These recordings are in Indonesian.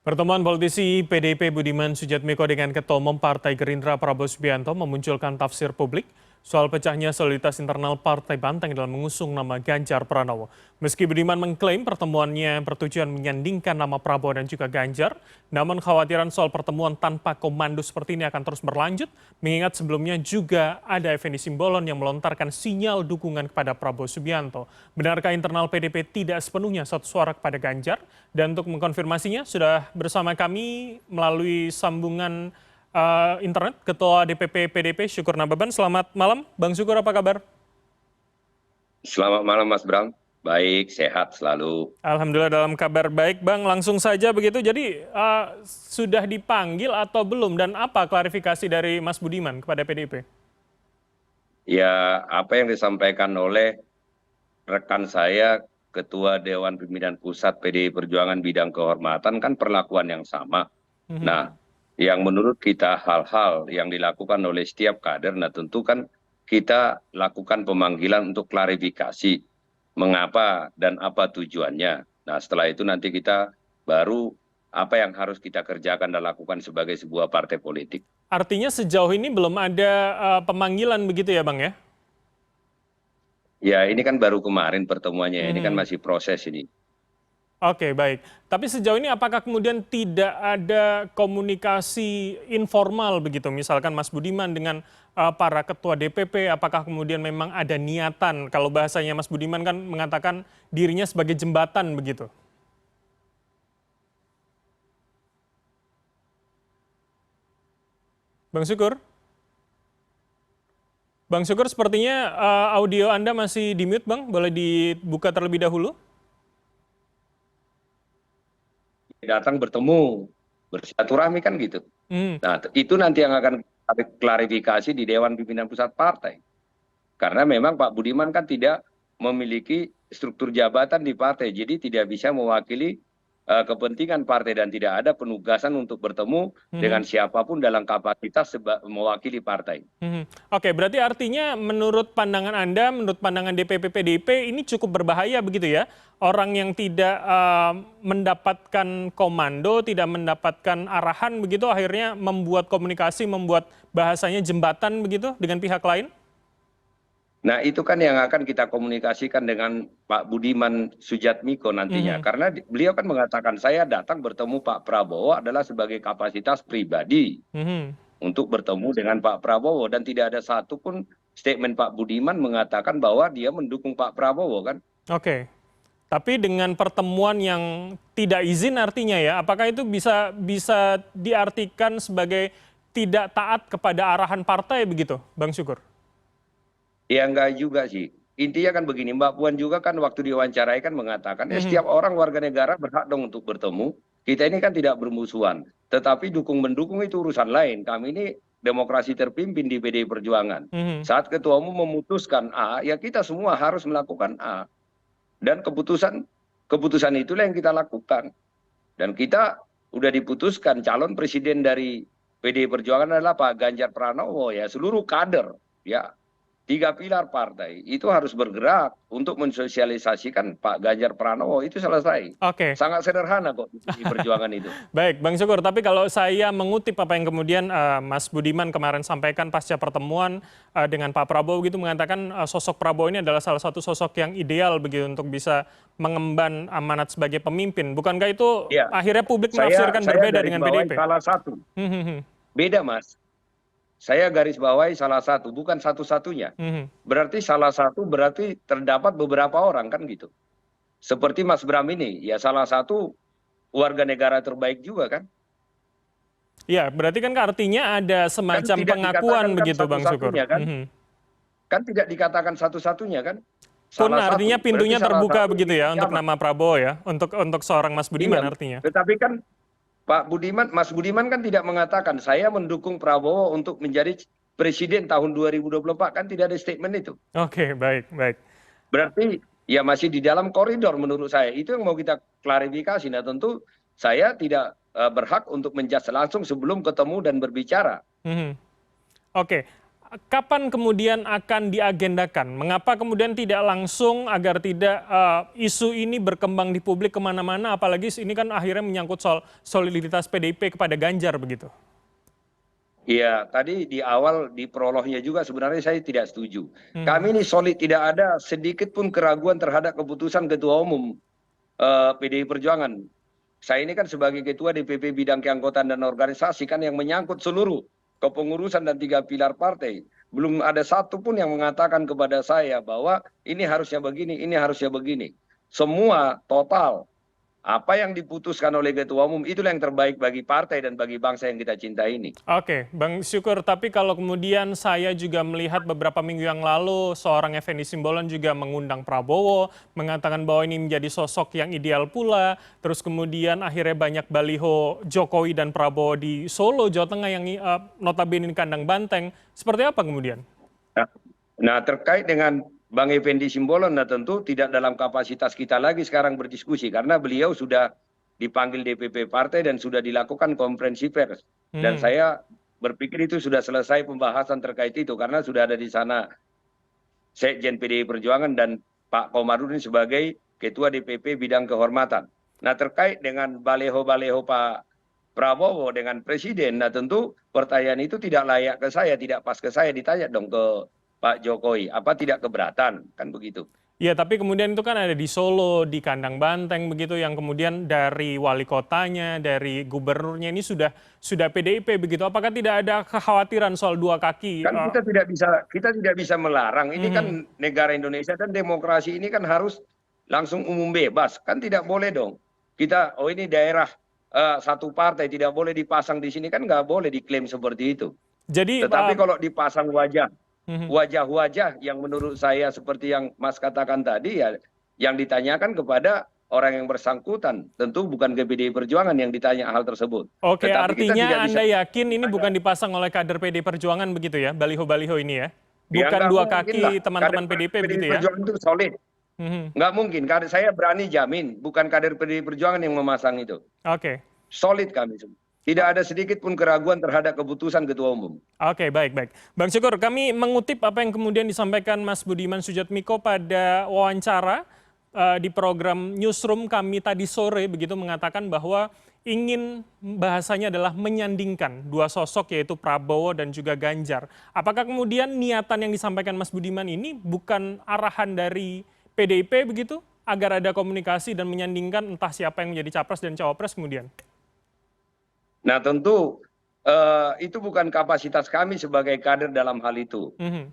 Pertemuan politisi PDIP Budiman Sujatmiko dengan Ketua Umum Partai Gerindra Prabowo Subianto memunculkan tafsir publik soal pecahnya soliditas internal Partai Banteng dalam mengusung nama Ganjar Pranowo. Meski Budiman mengklaim pertemuannya bertujuan menyandingkan nama Prabowo dan juga Ganjar, namun kekhawatiran soal pertemuan tanpa komando seperti ini akan terus berlanjut, mengingat sebelumnya juga ada Effendi Simbolon yang melontarkan sinyal dukungan kepada Prabowo Subianto. Benarkah internal PDIP tidak sepenuhnya satu suara kepada Ganjar? Dan untuk mengkonfirmasinya sudah bersama kami melalui sambungan internet Ketua DPP PDIP Syukur Nababan. Selamat malam, Bang Syukur, apa kabar? Selamat malam Mas Bram, baik, sehat selalu. Alhamdulillah dalam kabar baik, Bang. Langsung saja begitu, jadi sudah dipanggil atau belum dan apa klarifikasi dari Mas Budiman kepada PDIP? Ya, apa yang disampaikan oleh rekan saya, Ketua Dewan Pimpinan Pusat PDI Perjuangan bidang kehormatan kan perlakuan yang sama. Nah, yang menurut kita hal-hal yang dilakukan oleh setiap kader, nah tentu kan kita lakukan pemanggilan untuk klarifikasi mengapa dan apa tujuannya. Nah, setelah itu nanti kita baru apa yang harus kita kerjakan dan lakukan sebagai sebuah partai politik. Artinya sejauh ini belum ada pemanggilan begitu ya, Bang ya? Ya, ini kan baru kemarin pertemuannya, ini kan Mhm. masih proses ini. Oke, baik. Tapi sejauh ini apakah kemudian tidak ada komunikasi informal begitu? Misalkan Mas Budiman dengan para ketua DPP, apakah kemudian memang ada niatan? Kalau bahasanya Mas Budiman kan mengatakan dirinya sebagai jembatan begitu. Bang Syukur? Bang Syukur sepertinya audio Anda masih di mute, Bang. Boleh dibuka terlebih dahulu? Datang bertemu, bersilaturahmi kan gitu. Hmm. Nah, itu nanti yang akan klarifikasi di Dewan Pimpinan Pusat Partai. Karena memang Pak Budiman kan tidak memiliki struktur jabatan di partai, jadi tidak bisa mewakili kepentingan partai dan tidak ada penugasan untuk bertemu dengan siapapun dalam kapasitas mewakili partai. Oke, berarti artinya menurut pandangan Anda, menurut pandangan DPP PDIP ini cukup berbahaya begitu ya? Orang yang tidak mendapatkan komando, tidak mendapatkan arahan begitu, akhirnya membuat komunikasi, membuat bahasanya jembatan begitu dengan pihak lain? Nah, itu kan yang akan kita komunikasikan dengan Pak Budiman Sujatmiko nantinya. Karena beliau kan mengatakan saya datang bertemu Pak Prabowo adalah sebagai kapasitas pribadi untuk bertemu dengan Pak Prabowo. Dan tidak ada satupun statement Pak Budiman mengatakan bahwa dia mendukung Pak Prabowo kan. Oke, tapi dengan pertemuan yang tidak izin artinya ya, apakah itu bisa diartikan sebagai tidak taat kepada arahan partai begitu, Bang Syukur? Ya enggak juga sih. Intinya kan begini, Mbak Puan juga kan waktu diwawancarai kan mengatakan ya setiap orang warga negara berhak dong untuk bertemu. Kita ini kan tidak bermusuhan. Tetapi dukung-mendukung itu urusan lain. Kami ini demokrasi terpimpin di PDI Perjuangan. Saat Ketua Umum memutuskan A, ya kita semua harus melakukan A. Dan keputusan itulah yang kita lakukan. Dan kita udah diputuskan calon presiden dari PDI Perjuangan adalah Pak Ganjar Pranowo ya, seluruh kader ya. 3 pilar partai itu harus bergerak untuk mensosialisasikan Pak Ganjar Pranowo itu selesai. Oke. Sangat sederhana kok di perjuangan itu. Baik, Bang Syukur. Tapi kalau saya mengutip apa yang kemudian Mas Budiman kemarin sampaikan pasca pertemuan dengan Pak Prabowo gitu mengatakan sosok Prabowo ini adalah salah satu sosok yang ideal begitu untuk bisa mengemban amanat sebagai pemimpin. Bukankah itu Ya, akhirnya publik saya menafsirkan berbeda garis dengan bawahi PDIP? salah satu. Beda Mas. Saya garis bawahi salah satu, bukan satu-satunya. Berarti salah satu berarti terdapat beberapa orang kan gitu. Seperti Mas Bram ini, ya salah satu warga negara terbaik juga kan. Ya, berarti kan artinya ada Kan semacam tidak pengakuan dikatakan kan begitu, Bang Syukur. satu-satunya kan. Kan tidak dikatakan satu-satunya kan. Pun Salah artinya satu. Berarti pintunya salah terbuka satu begitu ya untuk kiamat. nama Prabowo ya, untuk seorang Mas Budiman Iya, artinya. tetapi kan Pak Budiman, Mas Budiman kan tidak mengatakan saya mendukung Prabowo untuk menjadi presiden tahun 2024 kan tidak ada statement itu. Oke, baik, baik. Berarti ya masih di dalam koridor menurut saya. Itu yang mau kita klarifikasi. Nah tentu saya tidak berhak untuk menjudge langsung sebelum ketemu dan berbicara. Oke, kapan kemudian akan diagendakan? Mengapa kemudian tidak langsung agar tidak isu ini berkembang di publik kemana-mana, apalagi ini kan akhirnya menyangkut soal soliditas PDIP kepada Ganjar begitu? Iya, tadi di awal di prolognya juga sebenarnya saya tidak setuju. Mhm. Kami ini solid, tidak ada sedikit pun keraguan terhadap keputusan Ketua Umum PDI Perjuangan. Saya ini kan sebagai Ketua DPP Bidang Keanggotaan dan Organisasi kan yang menyangkut seluruh kepengurusan dan 3 pilar partai. Belum ada satu pun yang mengatakan kepada saya bahwa ini harusnya begini, ini harusnya begini. Semua total apa yang diputuskan oleh Ketua Umum itulah yang terbaik bagi partai dan bagi bangsa yang kita cintai ini. Oke, Bang Syukur, tapi kalau kemudian saya juga melihat beberapa minggu yang lalu seorang Effendi Simbolon juga mengundang Prabowo, mengatakan bahwa ini menjadi sosok yang ideal pula, terus kemudian akhirnya banyak baliho Jokowi dan Prabowo di Solo, Jawa Tengah yang notabene di kandang banteng. Seperti apa kemudian? Nah, nah, terkait dengan Bang Effendi Simbolon, nah tentu tidak dalam kapasitas kita lagi sekarang berdiskusi karena beliau sudah dipanggil DPP partai dan sudah dilakukan konferensi pers. Dan Hmm. saya berpikir itu sudah selesai pembahasan terkait itu karena sudah ada di sana Sekjen PDI Perjuangan dan Pak Komarudin sebagai Ketua DPP Bidang Kehormatan. Nah terkait dengan baleho-baleho Pak Prabowo dengan Presiden, nah tentu pertanyaan itu tidak layak ke saya, tidak pas ke saya, ditanya dong ke Pak Jokowi, apa tidak keberatan, kan begitu. Ya, tapi kemudian itu kan ada di Solo, di kandang banteng begitu, yang kemudian dari wali kotanya, dari gubernurnya ini sudah PDIP begitu. Apakah tidak ada kekhawatiran soal dua kaki? Kan kita tidak bisa melarang, ini Mhm. kan negara Indonesia dan demokrasi ini kan harus langsung umum bebas, kan tidak boleh dong. Kita, oh ini daerah satu partai tidak boleh dipasang di sini, kan nggak boleh diklaim seperti itu. Jadi, Tetapi kalau dipasang wajah, mhm. wajah-wajah yang menurut saya seperti yang Mas katakan tadi ya, yang ditanyakan kepada orang yang bersangkutan. Tentu bukan ke PDI Perjuangan yang ditanya hal tersebut. Oke, Tetapi kita tidak artinya bisa Anda yakin ini tanya. bukan dipasang oleh kader PD Perjuangan begitu ya, baliho-baliho ini ya? Ya Bukan nggak dua mungkin lah. kaki Kader teman-teman PDIP PDI begitu ya? Perjuangan itu solid. Mhm. Nggak mungkin. Kader saya berani jamin, bukan kader PDI Perjuangan yang memasang itu. Oke. Solid kami semua. Tidak ada sedikit pun keraguan terhadap keputusan Ketua Umum. Oke, baik, baik. Bang Syukur, kami mengutip apa yang kemudian disampaikan Mas Budiman Sujatmiko pada wawancara di program Newsroom kami tadi sore, begitu mengatakan bahwa ingin bahasanya adalah menyandingkan dua sosok yaitu Prabowo dan juga Ganjar. Apakah kemudian niatan yang disampaikan Mas Budiman ini bukan arahan dari PDIP begitu? Agar ada komunikasi dan menyandingkan entah siapa yang menjadi capres dan cawapres kemudian? Nah tentu itu bukan kapasitas kami sebagai kader dalam hal itu. Mhm.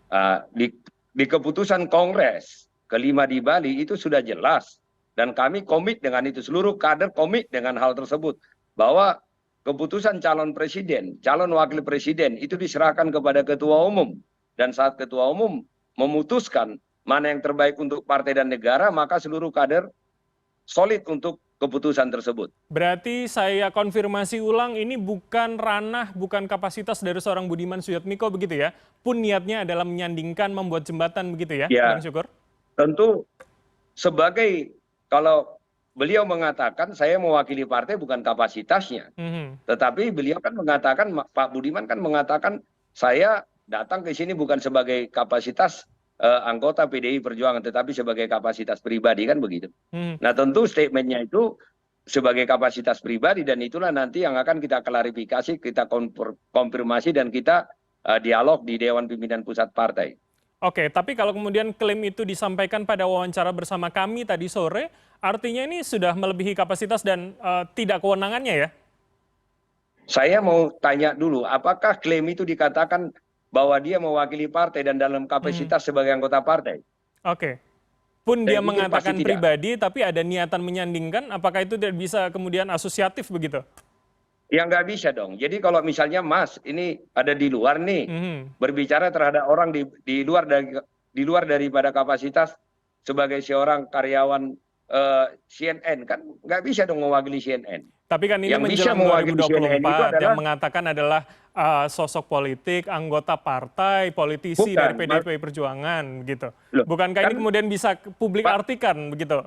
Di keputusan Kongres kelima di Bali itu sudah jelas dan kami komit dengan itu, seluruh kader komit dengan hal tersebut bahwa keputusan calon presiden, calon wakil presiden itu diserahkan kepada Ketua Umum dan saat Ketua Umum memutuskan mana yang terbaik untuk partai dan negara maka seluruh kader solid untuk keputusan tersebut. Berarti saya konfirmasi ulang, ini bukan ranah, bukan kapasitas dari seorang Budiman Sujatmiko begitu ya? Pun niatnya adalah menyandingkan, membuat jembatan begitu ya, Bang Ya, Syukur? tentu sebagai kalau beliau mengatakan saya mewakili partai bukan kapasitasnya, Mhm. tetapi beliau kan mengatakan Pak Budiman kan mengatakan saya datang ke sini bukan sebagai kapasitas anggota PDI Perjuangan tetapi sebagai kapasitas pribadi kan begitu. Mhm. Nah tentu statementnya itu sebagai kapasitas pribadi dan itulah nanti yang akan kita klarifikasi, kita konfirmasi dan kita dialog di Dewan Pimpinan Pusat Partai. Oke, tapi kalau kemudian klaim itu disampaikan pada wawancara bersama kami tadi sore, artinya ini sudah melebihi kapasitas dan tidak kewenangannya ya? Saya mau tanya dulu, apakah klaim itu dikatakan bahwa dia mewakili partai dan dalam Mhm. kapasitas sebagai anggota partai? Oke. Pun Saya dia pikir pasti mengatakan tidak. pribadi, tapi ada niatan menyandingkan, apakah itu tidak bisa kemudian asosiatif begitu? Ya nggak bisa dong. Jadi kalau misalnya Mas ini ada di luar nih, Mhm. berbicara terhadap orang di luar daripada kapasitas sebagai seorang karyawan CNN, kan nggak bisa dong mewakili CNN. Tapi kan ini Yang bisa menjelang mewakili CNN itu 2024 yang adalah mengatakan adalah sosok politik, anggota partai, politisi dari bukan, PDIP Perjuangan gitu. loh, Bukankah ini kan kemudian bisa publik Pak. artikan begitu,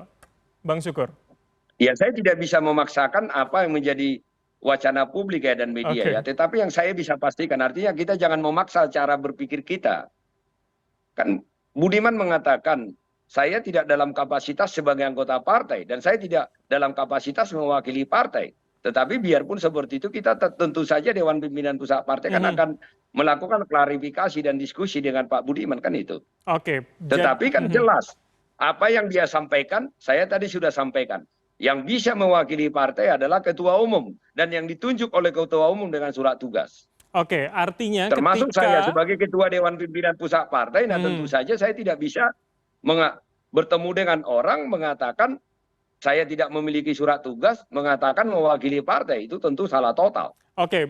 Bang Syukur? Ya saya tidak bisa memaksakan apa yang menjadi wacana publik ya dan media ya. Tetapi yang saya bisa pastikan artinya kita jangan memaksa cara berpikir kita. Kan Budiman mengatakan saya tidak dalam kapasitas sebagai anggota partai dan saya tidak dalam kapasitas mewakili partai. Tetapi biarpun seperti itu kita tentu saja Dewan Pimpinan Pusat Partai kan akan melakukan klarifikasi dan diskusi dengan Pak Budiman kan itu. Tetapi kan jelas apa yang dia sampaikan saya tadi sudah sampaikan. Yang bisa mewakili partai adalah ketua umum dan yang ditunjuk oleh ketua umum dengan surat tugas. Artinya termasuk saya sebagai ketua Dewan Pimpinan Pusat Partai, nah tentu saja saya tidak bisa bertemu dengan orang mengatakan saya tidak memiliki surat tugas, mengatakan mewakili partai, itu tentu salah total.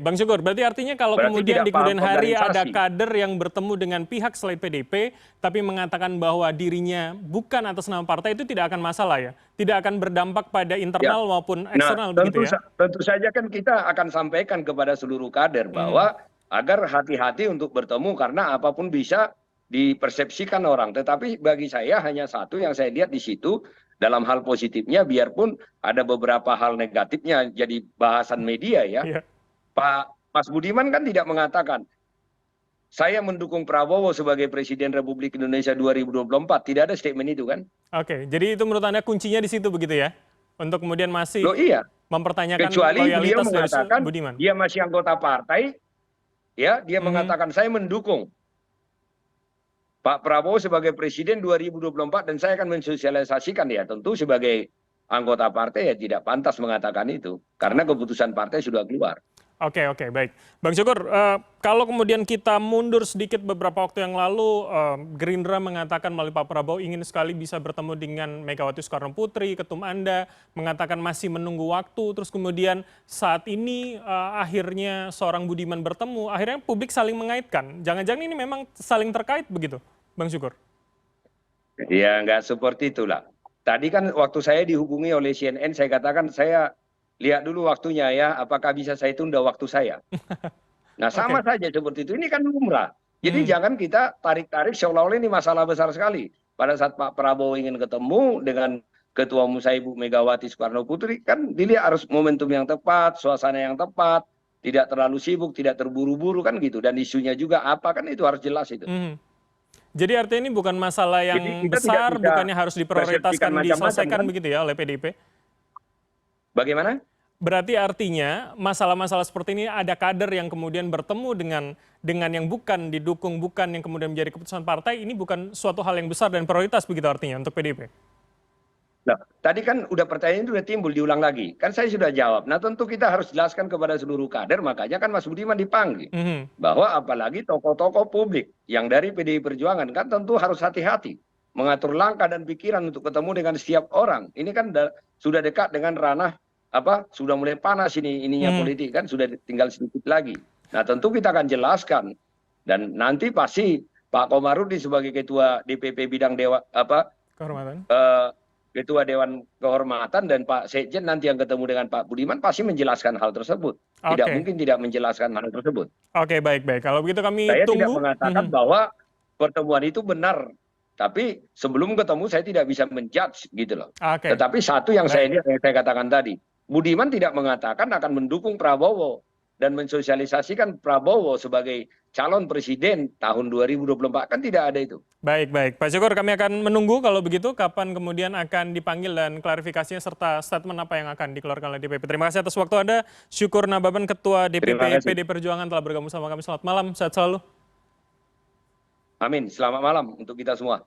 Bang Syukur, berarti artinya kalau kemudian di kemudian hari ada kader yang bertemu dengan pihak selain PDIP, tapi mengatakan bahwa dirinya bukan atas nama partai, itu tidak akan masalah ya? Tidak akan berdampak pada internal maupun eksternal begitu ya? Tentu saja kan kita akan sampaikan kepada seluruh kader bahwa agar hati-hati untuk bertemu karena apapun bisa dipersepsikan orang. Tetapi bagi saya hanya satu yang saya lihat di situ, dalam hal positifnya biarpun ada beberapa hal negatifnya jadi bahasan media ya. Pak Mas Budiman kan tidak mengatakan saya mendukung Prabowo sebagai Presiden Republik Indonesia 2024. Tidak ada statement itu kan. Jadi itu menurut Anda kuncinya di situ begitu ya? Untuk kemudian masih mempertanyakan kecuali loyalitas beliau mengatakan dari Budiman. Dia masih anggota partai, ya dia mengatakan saya mendukung Pak Prabowo sebagai Presiden 2024 dan saya akan mensosialisasikan ya tentu sebagai anggota partai ya tidak pantas mengatakan itu karena keputusan partai sudah keluar. Oke, baik. Bang Syukur, kalau kemudian kita mundur sedikit beberapa waktu yang lalu, Gerindra mengatakan melalui Pak Prabowo ingin sekali bisa bertemu dengan Megawati Soekarno Putri, ketum Anda, mengatakan masih menunggu waktu, terus kemudian saat ini akhirnya seorang Budiman bertemu, akhirnya publik saling mengaitkan. Jangan-jangan ini memang saling terkait begitu, Bang Syukur? Ya, nggak seperti itulah. Tadi kan waktu saya dihubungi oleh CNN, saya katakan saya lihat dulu waktunya ya, apakah bisa saya tunda waktu saya. Nah sama saja seperti itu, ini kan lumrah. Jadi jangan kita tarik-tarik seolah-olah ini masalah besar sekali. Pada saat Pak Prabowo ingin ketemu dengan Ketua Umum saya Ibu Megawati Soekarno Putri, kan dilihat harus momentum yang tepat, suasana yang tepat, tidak terlalu sibuk, tidak terburu-buru kan gitu. Dan isunya juga apa kan itu harus jelas itu. Jadi artinya ini bukan masalah yang besar, bukannya harus diprioritaskan, diselesaikan begitu ya oleh PDIP? Bagaimana? Berarti artinya masalah-masalah seperti ini ada kader yang kemudian bertemu dengan yang bukan didukung, bukan yang kemudian menjadi keputusan partai, ini bukan suatu hal yang besar dan prioritas begitu artinya untuk PDIP? Nah, tadi kan pertanyaan itu udah timbul, diulang lagi. Kan saya sudah jawab. Nah tentu kita harus jelaskan kepada seluruh kader, makanya kan Mas Budiman dipanggil. Bahwa apalagi tokoh-tokoh publik yang dari PDI Perjuangan kan tentu harus hati-hati. Mengatur langkah dan pikiran untuk ketemu dengan setiap orang. Ini kan sudah dekat dengan ranah sudah mulai panas ininya politik kan sudah tinggal sedikit lagi. Nah tentu kita akan jelaskan dan nanti pasti Pak Komarudin sebagai ketua DPP bidang kehormatan, ketua Dewan Kehormatan dan Pak Sekjen nanti yang ketemu dengan Pak Budiman pasti menjelaskan hal tersebut. Tidak mungkin tidak menjelaskan hal tersebut. Baik. Kalau begitu kami saya tunggu. Tidak mengatakan bahwa pertemuan itu benar. Tapi sebelum ketemu saya tidak bisa menjudge gitu loh. Tetapi satu yang saya lihat yang saya katakan tadi, Budiman tidak mengatakan akan mendukung Prabowo dan mensosialisasikan Prabowo sebagai calon presiden tahun 2024 kan tidak ada itu. Baik. Pak Syukur, kami akan menunggu kalau begitu kapan kemudian akan dipanggil dan klarifikasinya serta statement apa yang akan dikeluarkan oleh DPP. Terima kasih atas waktu Anda. Syukur Nababan, Ketua DPP PD Perjuangan telah bergabung sama kami. Selamat malam, sehat selalu. Amin. Selamat malam untuk kita semua.